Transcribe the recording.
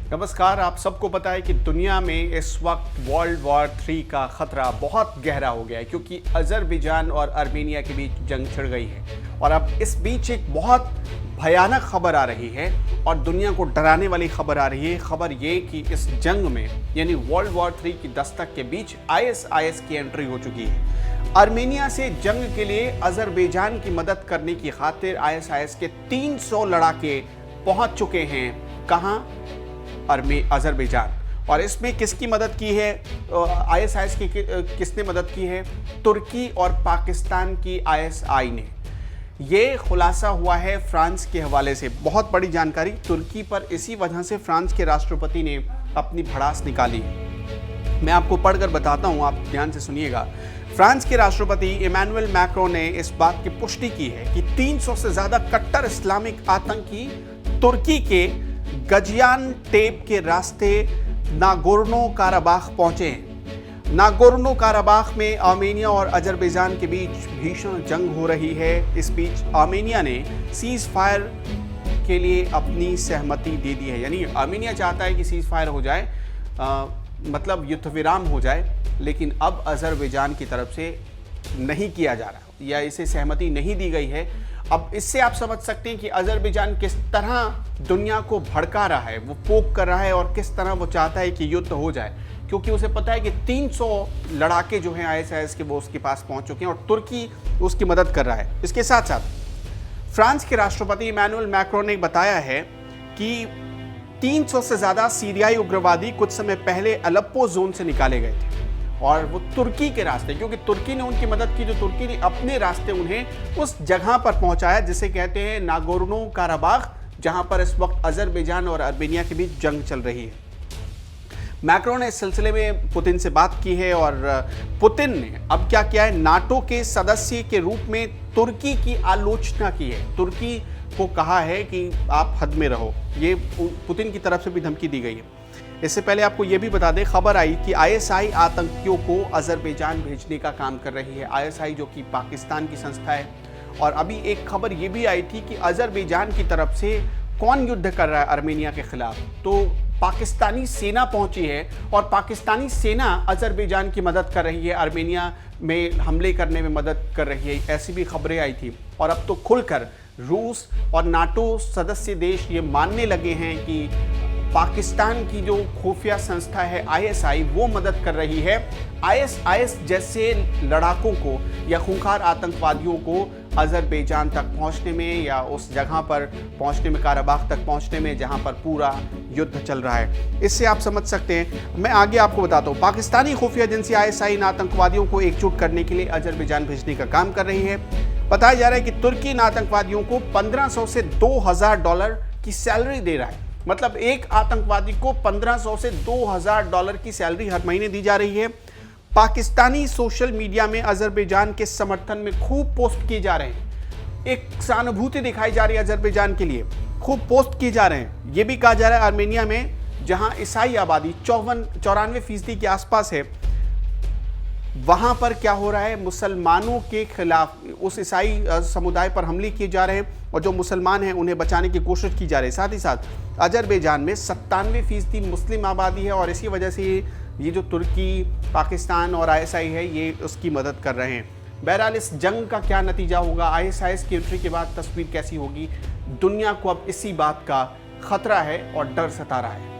नमस्कार। आप सबको पता है कि दुनिया में इस वक्त वर्ल्ड वॉर 3 का खतरा बहुत गहरा हो गया है, क्योंकि अजरबैजान और आर्मेनिया के बीच जंग छिड़ गई है। और अब इस बीच एक बहुत भयानक खबर आ रही है और दुनिया को डराने वाली खबर आ रही है। खबर ये कि इस जंग में यानी वर्ल्ड वॉर 3 की दस्तक के बीच आईएसआईएस की एंट्री हो चुकी है। आर्मेनिया से जंग के लिए अजरबैजान की मदद करने की खातिर आईएसआईएस के 300 लड़ाके पहुंच चुके हैं। कहां? अजरबैजान। और इसमें किसकी मदद की है? आईएसआईएस की किसने मदद की है? तुर्की और पाकिस्तान की आईएसआई ने। ये खुलासा हुआ है फ्रांस के हवाले से। बहुत बड़ी जानकारी तुर्की पर, इसी वजह से फ्रांस के राष्ट्रपति ने अपनी भड़ास निकाली। मैं आपको पढ़कर बताता हूं, आप ध्यान से सुनिएगा। फ्रांस के राष्ट्रपति इमैनुअल मैक्रों ने इस बात की पुष्टि की है कि 300 से ज्यादा कट्टर इस्लामिक आतंकी तुर्की के गजियान टेप के रास्ते नागोर्नो काराबाख पहुंचे हैं। नागोर्नो काराबाख में आर्मेनिया और अजरबैजान के बीच भीषण जंग हो रही है। इस बीच आर्मेनिया ने सीज फायर के लिए अपनी सहमति दे दी है। यानी आर्मेनिया चाहता है कि सीज फायर हो जाए, मतलब युद्ध विराम हो जाए, लेकिन अब अजरबैजान की तरफ से नहीं किया जा रहा या इसे सहमति नहीं दी गई है। अब इससे आप समझ सकते हैं कि अजरबैजान किस तरह दुनिया को भड़का रहा है, वो पोक कर रहा है और किस तरह वो चाहता है कि युद्ध हो जाए, क्योंकि उसे पता है कि 300 लड़ाके जो हैं आईएसआईएस के वो उसके पास पहुंच चुके हैं और तुर्की उसकी मदद कर रहा है। इसके साथ साथ फ्रांस के राष्ट्रपति इमैनुअल मैक्रों ने बताया है कि 300 से ज़्यादा सीरियाई उग्रवादी कुछ समय पहले अलेप्पो जोन से निकाले गए थे और वो तुर्की के रास्ते, क्योंकि तुर्की ने उनकी मदद की, तो तुर्की ने अपने रास्ते उन्हें उस जगह पर पहुंचाया जिसे कहते हैं नागोर्नो काराबाख, जहां पर इस वक्त अजरबैजान और आर्मेनिया के बीच जंग चल रही है। मैक्रों ने इस सिलसिले में पुतिन से बात की है और पुतिन ने अब क्या किया है, नाटो के सदस्य के रूप में तुर्की की आलोचना की है। तुर्की को कहा है कि आप हद में रहो। ये पुतिन की तरफ से भी धमकी दी गई है। इससे पहले आपको ये भी बता दें, खबर आई कि आईएसआई आतंकियों को अजरबैजान भेजने का काम कर रही है। आईएसआई जो कि पाकिस्तान की संस्था है। और अभी एक खबर ये भी आई थी कि अजरबैजान की तरफ से कौन युद्ध कर रहा है आर्मेनिया के खिलाफ, तो पाकिस्तानी सेना पहुंची है और पाकिस्तानी सेना अजरबैजान की मदद कर रही है, आर्मेनिया में हमले करने में मदद कर रही है। ऐसी भी खबरें आई थी। और अब तो खुलकर रूस और नाटो सदस्य देश ये मानने लगे हैं कि पाकिस्तान की जो खुफिया संस्था है आईएसआई, वो मदद कर रही है आईएसआईएस जैसे लड़ाकों को या खूंखार आतंकवादियों को अजरबैजान तक पहुंचने में या उस जगह पर पहुंचने में, काराबाख तक पहुंचने में, जहां पर पूरा युद्ध चल रहा है। इससे आप समझ सकते हैं। मैं आगे आपको बताता हूं, पाकिस्तानी खुफिया एजेंसी आईएसआई इन आतंकवादियों को एकजुट करने के लिए अजरबैजान भेजने का काम कर रही है। बताया जा रहा है कि तुर्की इन आतंकवादियों को 1500 से $2000 की सैलरी दे रहा है। मतलब एक आतंकवादी को 1500 से $2000 की सैलरी हर महीने दी जा रही है। पाकिस्तानी सोशल मीडिया में अजरबैजान के समर्थन में खूब पोस्ट किए जा रहे हैं। एक सहानुभूति दिखाई जा रही है अजरबैजान के लिए, खूब पोस्ट किए जा रहे हैं। यह भी कहा जा रहा है आर्मेनिया में, जहां ईसाई आबादी 94% के आसपास है, वहां पर क्या हो रहा है, मुसलमानों के खिलाफ उस ईसाई समुदाय पर हमले किए जा रहे हैं और जो मुसलमान हैं उन्हें बचाने की कोशिश की जा रही है। साथ ही साथ अजरबैजान में 97% मुस्लिम आबादी है और इसी वजह से ये जो तुर्की, पाकिस्तान और आईएसआई है, ये उसकी मदद कर रहे हैं। बहरहाल इस जंग का क्या नतीजा होगा, आईएसआईएस की एंट्री के बाद तस्वीर कैसी होगी, दुनिया को अब इसी बात का खतरा है और डर सता रहा है।